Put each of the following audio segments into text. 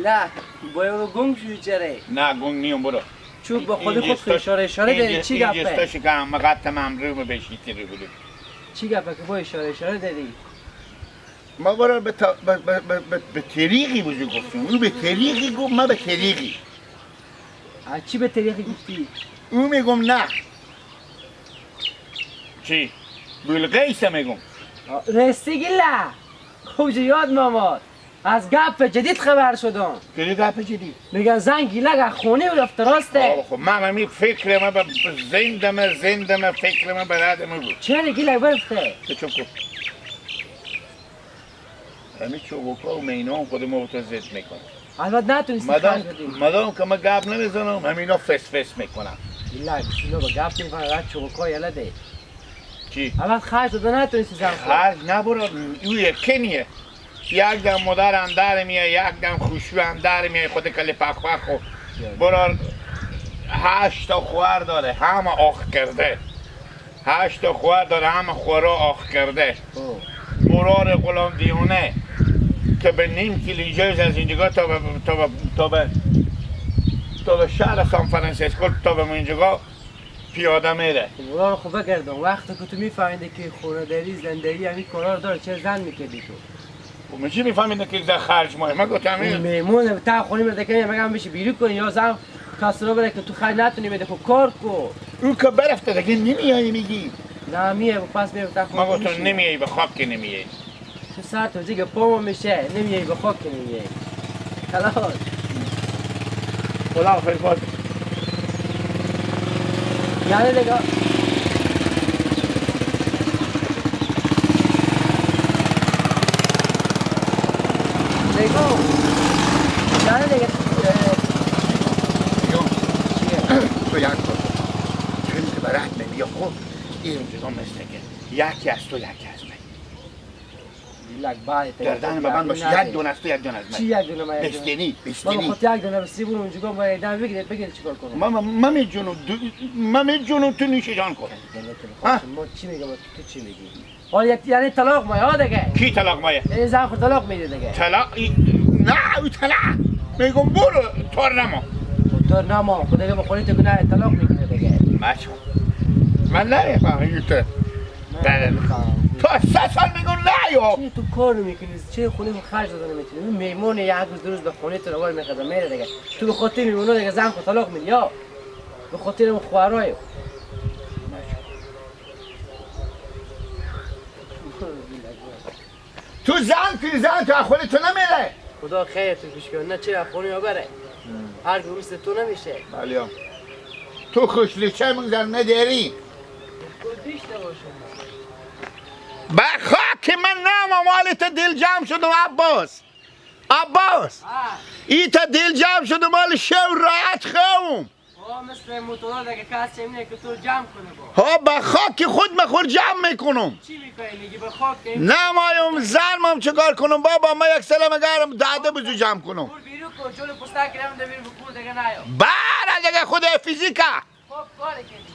نه باید گنگ شوی چره نه گنگ نیم برو چوب با خود اشاره داری چی گفته؟ اینجا استاشی که همه قطع ممرو بشیتی رو بودو چی گفته که با اشاره داری؟ ما برای به طریقی بزرگ گفتیم او به طریقی گفت ما به طریقی چی به طریقی گفتی؟ او میگم نه چی؟ بلغیسه میگم رستگی لا کجا یاد ماماد از گپ جدید خبر شدم که گپ جدید؟ میگن زن گیلک خونه و رفته راسته خب من همی فکر ما به زندم فکر ما برادم بود چرا گیلک برفته؟ چه چوب کن همی چوبوکا و مینام خود ما تو زد میکنم البته نتونستی خرج بدی مدام که من گپ نمیزنم همینا فس میکنم گیلک اینو با گپ نمیکنم رد چوبکا یلده چی؟ البته خرج داده نتونستی زن خود خرج نبرو او یکنیه یک دم مادر هم در میه یک دم خوشو هم در میه خود کلی پخ و برار 8 تا خوار داره همه آخ کرده 8 تا خوار داره همه خورا آخ کرده برار غلام دیونه که به نیم کیلویجرز از اینجا تا به شهر سان فرانسیسکو تا به اینجا پیاده میره برار خوب بگردم وقتی که تو میفهمیده که خونه داری زندگی همین کارا رو داره چه زن میکردی تو من چی میفهمیدم که زن خرج ماه من گفتم این میمون تا خونی مرده که میگم بشه بیرون کنی یا زن کسرا بره که تو خرج نتونی بده که کار کو او که برفته دیگه نمیایی میگی نه میه پس میره تا خونه من گفتم نمیایی به خواب که نمیایی تو سر تو دیگه پامو میشه نمیایی به خواب که نمیایی خلاص خدا حافظ باز یعنی دیگه یعنی دیگه تو یک کن چون که برات نمیاد خب اینجا مثل که یکی از تو یکی از من لک بای گردن ببند باشه یک دونه از تو یک دونه از من چی یک دونه من بستنی من خود یک دونه بستی برو اونجا با ایدان بگیرید چیکار کنم من میجونم تو نیشه جان کن ما چی میگم تو چی میگی حالا یعنی طلاق ما ها دیگه کی طلاق مایه این زن خود طلاق میده دیگه طلاق نه او طلاق میگم برو تار نما تو نما خود دیگه بخوری تو نه طلاق میگیره دیگه ماشو من نمیفهمم تو تو 3 سال میگم نه یا چی تو کار میکنی چه خونه خرج دادن نمیتونی میمون یک روز دو روز به خونه تو روال میخواد میره دیگه تو به خاطر میمونه دیگه زن خود طلاق میدی یا به خاطر اون خوارای تو زن تو خود تو نمیره خدا خیرت پیش کنه نه چرا خونه ها بره هر گروه مثل تو نمیشه بله تو خوشلیچه مگذار نداری دیشته باشم بخاک من نام مالت دل جمع شدم عباس ایتا دل جمع شدم مال شو راحت خوام مثل موتور دیگه کسی اینه که تو جمع کنه با ها بخاک خود مخور جمع میکنم چی میکنی میگی بخاک نمایم زرمم چکار کنم بابا من یک سلام گرم داده بزو جمع کنم بور بیرو کن جلو پستک رم ده بیرو بکور دیگه نیا باره دیگه خود فیزیکا خب کاری کردی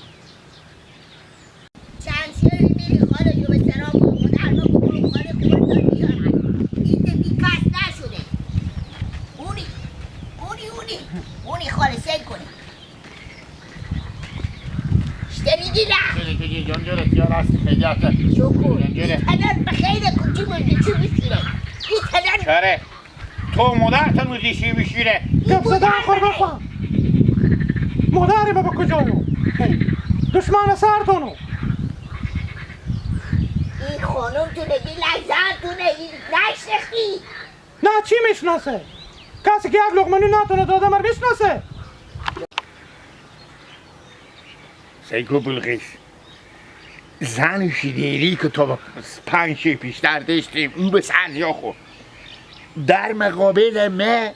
چند سری میری خاله جو به سرا با مادر ما بکنم خاله خورد بیارن این دفی کس نشده اونی خاله سید کنی شنیدی نه جنجره تیار هستی خیلیاته شکر این تنر بخیره کن چی مرده چی بشیره این تنر چره تو مادرتن مردیشی بشیره گپ زدن خور بخواه مادری بابا کجایو دشمن سرتونو این خانم تو نگی لحظه تو نگی نشنخی نه چی میشناسه کسی که یک لقمه نون نتونه داده مر میشناسه سیکو بلغیش زن شیدیری که تا 5 پیشتر داشتیم او به سرجا خورد در مقابل من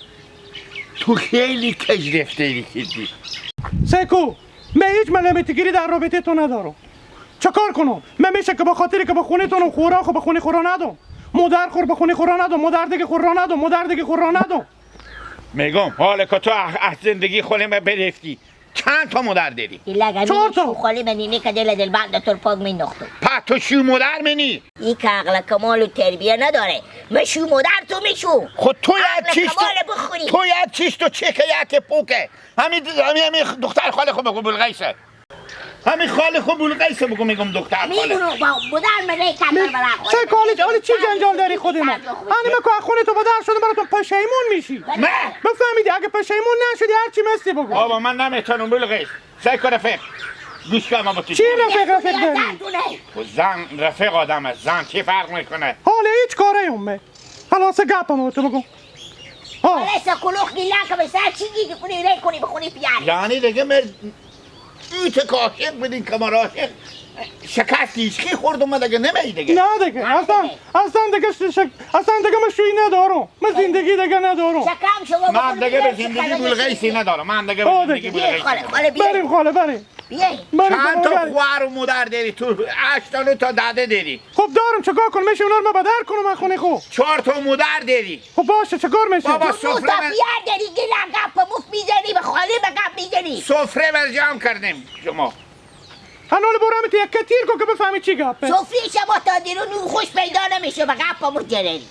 تو خیلی کج رفتاری کردی سیکو من هیچ ملامتگیری در رابطه تو ندارم چکار کنم من میشه که به خاطری که به خونه تونم خوراک و به خونه خورا ندم مادر خور به خونه خورا ندم مادر دیگه خورا ندم مادر دیگه خورا ندم میگم حالا که تو از زندگی خودم برفتی چند تا مادر داری؟ لگمی 4 تا. شو خالی منینه که دل بند تر پاک می نختو پا تو شو مادر منی؟ ای که عقل کمال و تربیه نداره مشو مادر تو میشو خود تو عقل یک چیش کمال بخوری. تو یک چیش تو چکه یک پوکه همین دختر خاله خود بگو بلغیسه همین خاله خود بلغیسه بگو میگم دختر خاله میگونو با مادر منه کمر برا خود سه کالی حالی چی جنجال داری خود ما همین که از خونه تو بدر شده براتون پشیمون میشی نه بفهمیدی اگه پشیمون نشدی هرچی مستی بگو بابا من نمیتونم بلغیس سعی کن رفیق گوش کن ما با تو چی رفیق داری؟ و زن رفیق آدم است زن چی فرق میکنه حالا هیچ کاره اومه خلاص گپم تو بگو حالا کلوخ گیلا که بسر چی گیگی کنی ری کنی بخونی پیاری یعنی دیگه اوت کاشق بدین کمار عاشق شکست هیچکی خورد اومد دیگه نمی دیگه نه دیگه اصلا دیگه من شوی ندارم من زندگی دیگه ندارم شکم شما من دیگه به زندگی بلغیسی ندارم من دیگه به زندگی بلغیسی خاله بیایی بریم خاله بریم بیایی چند تا خوار و مادر داری تو 8 تا 9 تا داده داری خب دارم چگاه کنم میشه اونا رو ما بدر کنم من خونه خو 4 تا مادر داری خب باشه چکار میشه بابا تو تا سفره پیار داری گیلا گپ مفت میزنی به خاله به گپ میزنی سفره برجام کردیم شما هنوز برام تو یک تیر کن که بفهمی چی گپه سفری شما تا دیرو نو خوش پیدا نمیشه به گپ مجرری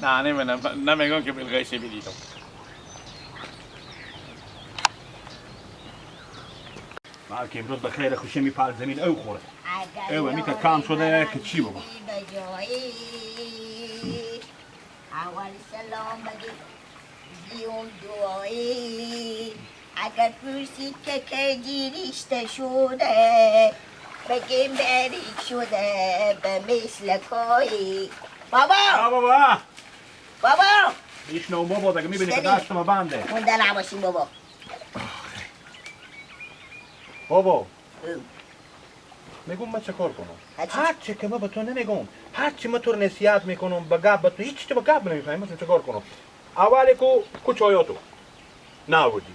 نه نمیگم که بلغیسی بدیدم بلکه امروز به خیر خوشی میپال زمین او خوره اوه میگه کام شده که چی بگم اول سلام بگی دیوم دعایی اگر پرسید که جیریشته شده بگیم بریک شده به مثل کایی بابا بابا ایش نو بابا دیگه میبینی که دستم بنده مونده نباشیم بابا بابا میگم من چه کار کنم هر چی که من به تو نمیگم هر چی من تو نصیحت میکنم به گپ به تو هیچ چی به گپ نمیفهمی من چه کار کنم اولی کو چایاتو نبودی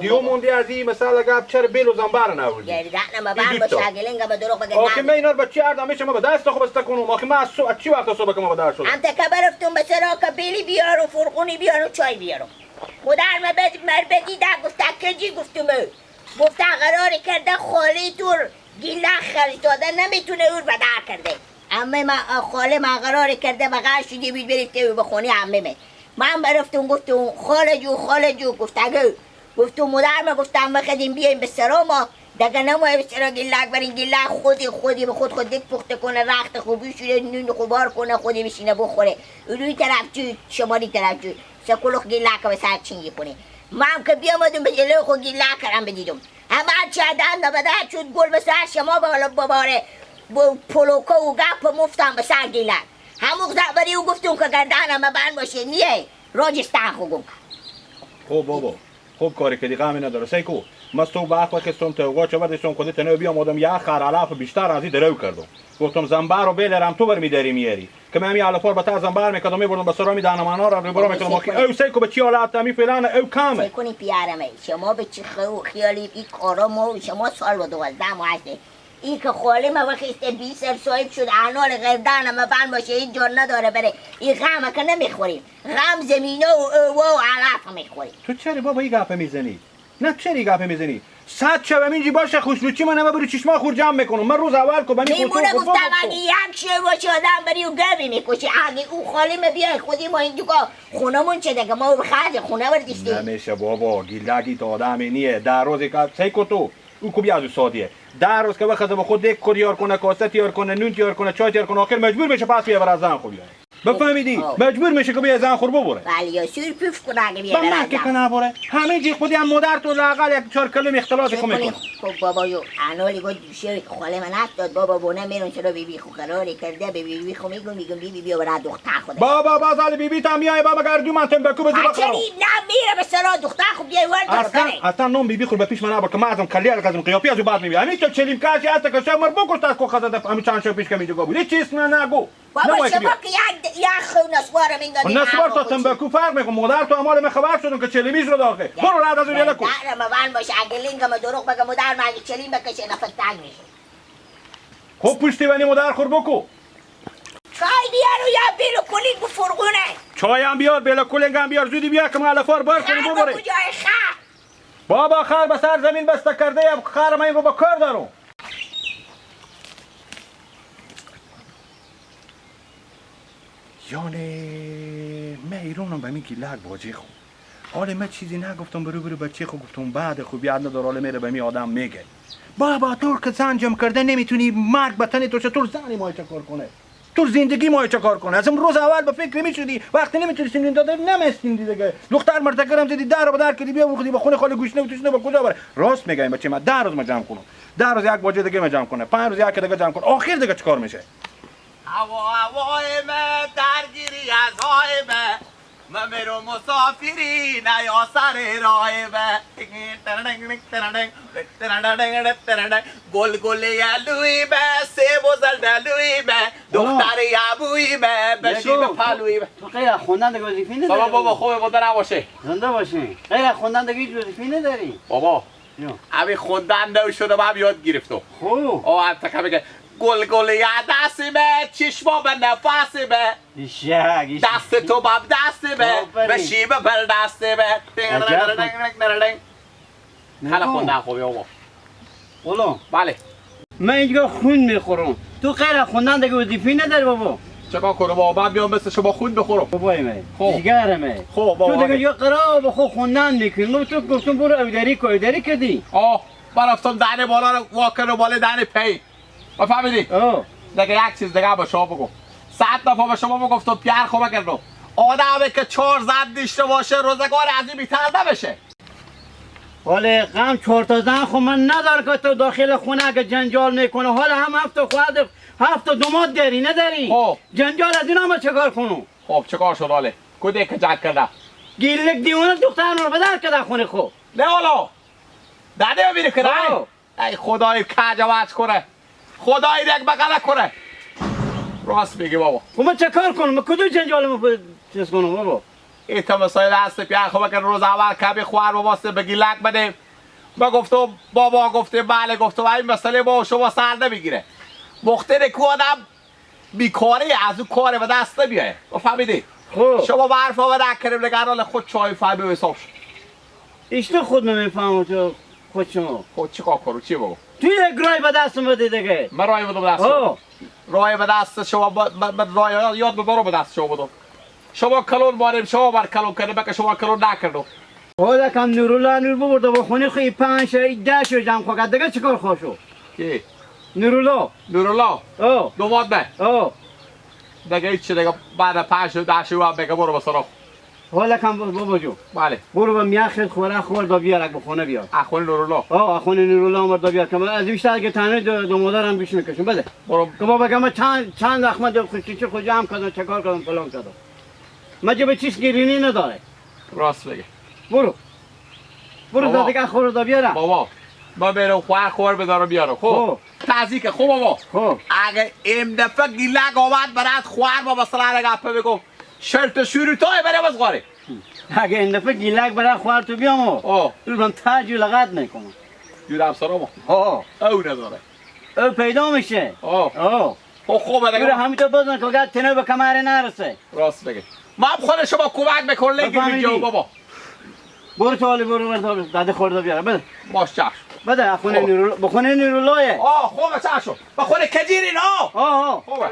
دیو موندی از این مثلا گپ چرا بیل و زنبار نبودی یعنی دهنم بند باشه اگه لنگا به دروغ بگه آخه من اینا رو به چی عرض همیشه ما به دست خوب است کنم آخه من از چی وقت صبح که ما به در شدم هم تکه برفتون به سراغ بیلی بیار و فرقونی بیار و چای بیارم مادر مر بدیده گفت کجی گفتم گفته قراری کرده خالی تور گیله خرج داده نمیتونه اون بدر کرده امه ما خاله ما قراری کرده بغل شدی بید بریفته و بخونی امه من برفتم گفتم خاله جو گفتم مادر ما گفتم بخدیم بیایم به سرا ما دیگه نمایی به سرا گیلک برین گیلک خودی به خود دک پخته کنه رخت خوبی شده نون خوبار کنه خودی بشینه بخوره روی طرف جو شمالی طرف جو سکلوخ گیلک به سر چینگی کنه من که بیامدم به جلوی خود گیلک کرم بدیدم همه چه دند بدر شد گل به سر شما بباره پلوکه و گپ مفتم به سر گیلک همون زبری او گفتم که گردنم بند باشه نیه راجستان خوگم خب بابا خوب کاری که دیگه همین نداره سیکو مستو با اخوه کستم توقع چه بردشتم کدی تنو بیام آدم یه خر علاف بیشتر از این درو کردم گفتم زنبار رو بیلرم تو بر میداری میاری که من همین علافار با تا زنبار میکردم میبردم به سرا میدانم آنها رو برام میکردم او سیکو به چی حالت می فلان او کامه سیکونی پیارمه شما به چی خیالی این کارا ما شما سال و 12 ماه هسته این که خاله ما وقتی 20 سال صاحب شد انال غردان ما بند باشه این جان نداره بره این غم که نمیخوریم غم زمینه و علاف میخوریم تو چرا بابا این گپه میزنی نه چرا این گپه میزنی صد شب اینجی باشه خوشنوچی من همه بری چشما خور جمع میکنم من روز اول کو بنی میمونه گفتم اگه یک شیر باشه آدم بری و گبی میکشی اگه او خاله ما بیای خودی ما این دوگاه خونمون چه دیگه ما خرج خونه بردیستیم نمیشه بابا گیلگی تا آدمی نیه در روزی که سیکو تو او کو بیازو سادیه در روز که وقت با خود یک کدیار کنه کاسه تیار کنه نون تیار کنه چای تیار کنه آخر مجبور میشه پس بیاره از زن خوبیه بفهمیدی مجبور میشه که بیای زن خور ببره ولی یا سور پیف کنه اگه بیاره من که کنه بره همه جی خودی هم مادر تو لاقل یک 4 کلمه اختلاط کنه خب بابا یو انالی گفت دوشه خاله من داد بابا بونه میرون چرا بیبی خو قراری کرده بیبی خو میگم بیبی بیا برای دختر خود بابا بازال بیبی تا میای بابا گردو من تنبکو بزو بخورم چری نه میره به سرا دختر خو بیای ورد اصلا نون بیبی خور به پیش من ابر که مازم کلی الگازم قیافی از بعد میبی همین تو چلیم کاشی است که شما بگو تا کو خزاده همین چند شو پیش که میگو بود چیز نه نگو بابا شما که یک خو نسوار من دادی نسوار تا تنبکو فرق میکنه مادر تو اعمال من خبر شدم که چلیمیز رو داخل برو رد از اون کو نه ما وان باشه اگه لینگم دروغ بگم مادر ما اگه چلیم بکشه نفس تنگ میشه خب پشتیبانی مادر خور بکو چای بیار و یا بیلو کلینگ و فرغونه چای هم بیار بلا کلنگ هم بیار زودی بیا که مالفار بار کنی خر ببره کجای خر بابا خر به سر زمین بسته کرده خر من رو با کار دارم یعنی من ایرانم به میگی لگ باجی خو حالا من چیزی نگفتم برو بچه خو گفتم بعد خوب یاد نداره حالا میره به می آدم میگه بابا تو که زن جمع کرده نمیتونی مرگ بتنی تو چطور زنی مای چکار کنه تو زندگی مای چکار کنه از روز اول به فکر میشدی وقتی نمیتونی سنین داده نمیستین دیگه دختر مرتکرم زدی در به در کردی بیا بخودی با خونه خالی گوش نمیتونی با کجا بره راست میگم بچه من 10 روز ما جمع کنم 10 روز یک باجه دیگه ما جمع کنه 5 روز یک دیگه جمع کنه آخر دیگه چیکار میشه هوای من درگیری از های من میرو مسافری نه یا سر راه گل گل یلوی سه بزل دلوی دختر یبوی بشی به پلوی تو غیر از خوندن دیگه وظیفه نداری؟ بابا خوبه بوده نباشه زنده باشی غیر از خوندن دیگه هیچ وظیفه نداری؟ بابا جو. ابی خوندن نو شده من یاد گرفتم خوب او هم تکه بگه گل گل یا دستی چشما به نفسی ایشک دست تو باب دستی به شیب بل دستی خیلی خوندن خوبی بابا قولم بله من اینجا خون میخورم تو غیر از خوندن دیگه وظیفه نداری بابا چکار کنم بابا من بیام مثل شما خون بخورم بابای من خوب. جگرمه خوب تو بابا دیگه یه قرار با خود خوندن میکنی من تو گفتم برو اودری کردی آه من رفتم دهن بالا رو واکر رو بالا دهن پی ما فهمیدی آه دیگه یک چیز دیگه به شما بگم 100 دفعه به شما بگفتم پیار خوبه کردم آدمی که 4 زن داشته باشه روزگار از این بیتر نبشه ولی غم 4 تا زن خو من ندار که تو داخل خونه که جنجال میکنه حالا هم 7 خواهد 7 دومات داری نداری خب. جنجال از این هم چکار کنم خب چکار شد حاله کدی که جد کرده گیلک دیونه دختر رو بدر که در خونه خو نه حالا داده ببینی که آه. نه ای خدای کج وچ کنه خدای دیگه بقله کنه راست میگی بابا خب من چکار کنم من کدوم جنجال چیز کنم بابا ایتا مسایل هست پیار خوبه که روز اول کبی خوار باباسته بگی لک بده ما گفتم بابا گفته بله گفتم این مسئله با شما سر نمیگیره مختره که آدم بیکاری از اون کار به دست نمیاره فهمیدی خب شما به حرف آمده کریم نگران خود چای فهمی و حساب شد ایشته خود نمیفهمم تو خود شما خود چیکار کنو چی بگو توی یک رای به دستم بده دیگه من رای بدم دست آه رای به دست شما من رای یاد ببرم به دست شما بدم شما کلون باریم شما بر کلون کرده بکه شما کلون نکردو حالا کم نورالله نور ببرده با خونه خوی 5 6 10 شو جمع خواهد دیگه چیکار خوشو کی نورالله نورالله آه دومات به آه دیگه هیچ دیگه بعد 5 تا 10 تا بگه برو به سراغ حالا کم بابا جو بله برو به میاخت خوره خور دا بیار به خونه بیار اخوان نورالله آه خونه نورالله آمد دا بیار که من از بیشتر که تنه دو مادرم بیش میکشم بده برو که بابا که من چند احمد خوشی خود جمع کردم چکار کردم فلان کردم من جب چیز گیرینی نداره راست بگه برو بابا. دا دیگه خور دا بیارم بابا ما برو خور بدارم بیارم خب خب. تازیکه خوب بابا خب اگه این دفعه گیلک آمد برات خوار با مثلا گپ بگو شرط شروطای برای بس غاره اگه این دفعه گیلک برای خوار تو بیام آه من تاج و لغت میکنم جورم سرامو آه او نداره او پیدا میشه آه آه خب خوبه برو دیگه همینطور بزن که اگر تنه به کمره نرسه راست بگه ما خود شما کمک بکن لگی بفهمیدی. ویدیو بابا برو تو حالی برو داده خورده بیاره بده باش چشم بده خونه خب. نیرولایه خوبه چشم با خود کجیری نه آه خوبه